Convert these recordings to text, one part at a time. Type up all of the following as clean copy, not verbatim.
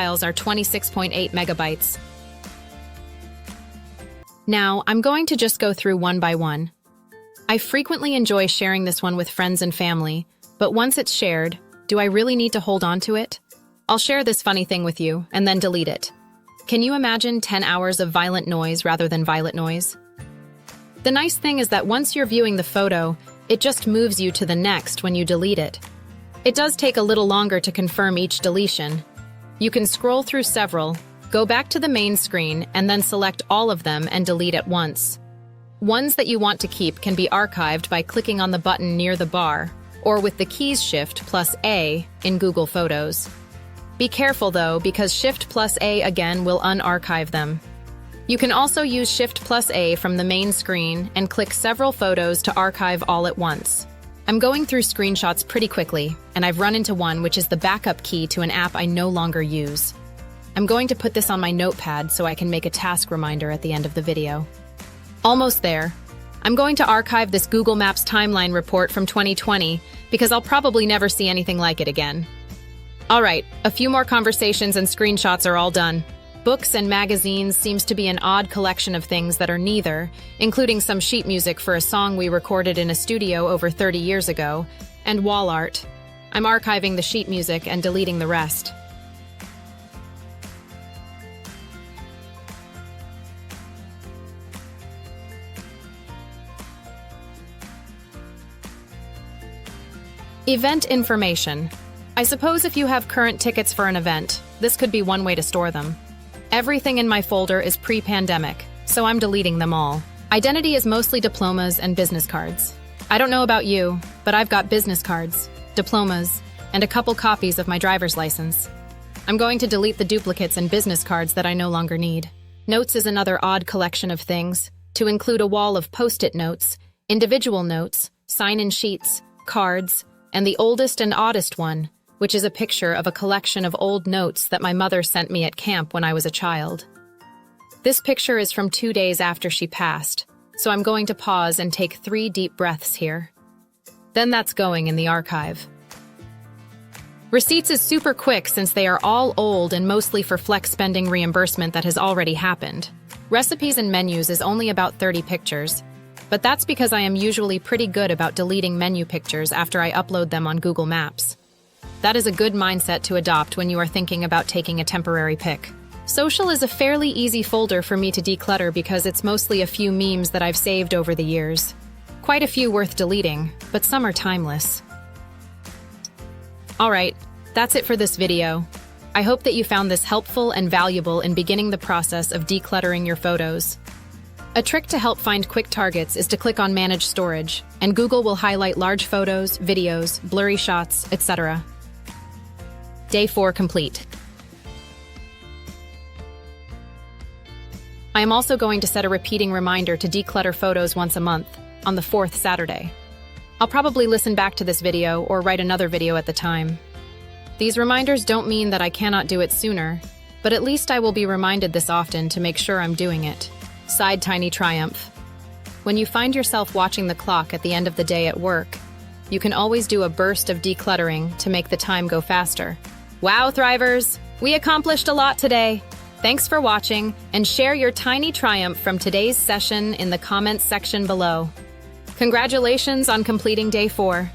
files are 26.8 megabytes. Now, I'm going to just go through one by one. I frequently enjoy sharing this one with friends and family, but once it's shared, do I really need to hold on to it? I'll share this funny thing with you and then delete it. Can you imagine 10 hours of violent noise rather than violet noise? The nice thing is that once you're viewing the photo, it just moves you to the next when you delete it. It does take a little longer to confirm each deletion. You can scroll through several, go back to the main screen, and then select all of them and delete at once. Ones that you want to keep can be archived by clicking on the button near the bar, or with the keys Shift plus A in Google Photos. Be careful though, because Shift plus A again will unarchive them. You can also use Shift plus A from the main screen and click several photos to archive all at once. I'm going through screenshots pretty quickly, and I've run into one which is the backup key to an app I no longer use. I'm going to put this on my notepad so I can make a task reminder at the end of the video. Almost there. I'm going to archive this Google Maps timeline report from 2020 because I'll probably never see anything like it again. All right, a few more conversations and screenshots are all done. Books and magazines seems to be an odd collection of things that are neither, including some sheet music for a song we recorded in a studio over 30 years ago, and wall art. I'm archiving the sheet music and deleting the rest. Event information. I suppose if you have current tickets for an event, this could be one way to store them. Everything in my folder is pre-pandemic, so I'm deleting them all. Identity is mostly diplomas and business cards. I don't know about you, but I've got business cards, diplomas, and a couple copies of my driver's license. I'm going to delete the duplicates and business cards that I no longer need. Notes is another odd collection of things, to include a wall of post-it notes, individual notes, sign-in sheets, cards, and the oldest and oddest one, which is a picture of a collection of old notes that my mother sent me at camp when I was a child. This picture is from 2 days after she passed, so I'm going to pause and take 3 deep breaths here. Then that's going in the archive. Receipts is super quick since they are all old and mostly for flex spending reimbursement that has already happened. Recipes and menus is only about 30 pictures, but that's because I am usually pretty good about deleting menu pictures after I upload them on Google Maps. That is a good mindset to adopt when you are thinking about taking a temporary pic. Social is a fairly easy folder for me to declutter because it's mostly a few memes that I've saved over the years. Quite a few worth deleting, but some are timeless. Alright, that's it for this video. I hope that you found this helpful and valuable in beginning the process of decluttering your photos. A trick to help find quick targets is to click on Manage Storage, and Google will highlight large photos, videos, blurry shots, etc. Day 4 complete. I am also going to set a repeating reminder to declutter photos once a month, on the 4th Saturday. I'll probably listen back to this video or write another video at the time. These reminders don't mean that I cannot do it sooner, but at least I will be reminded this often to make sure I'm doing it. Side tiny triumph. When you find yourself watching the clock at the end of the day at work, you can always do a burst of decluttering to make the time go faster. Wow, Thrivers! We accomplished a lot today! Thanks for watching, and share your tiny triumph from today's session in the comments section below. Congratulations on completing Day 4.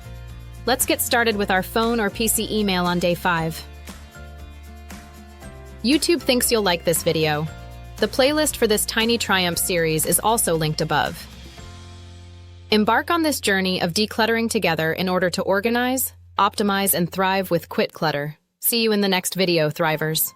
Let's get started with our phone or PC email on Day 5. YouTube thinks you'll like this video. The playlist for this Tiny Triumph series is also linked above. Embark on this journey of decluttering together in order to organize, optimize, and thrive with Quit Clutter. See you in the next video, Thrivers.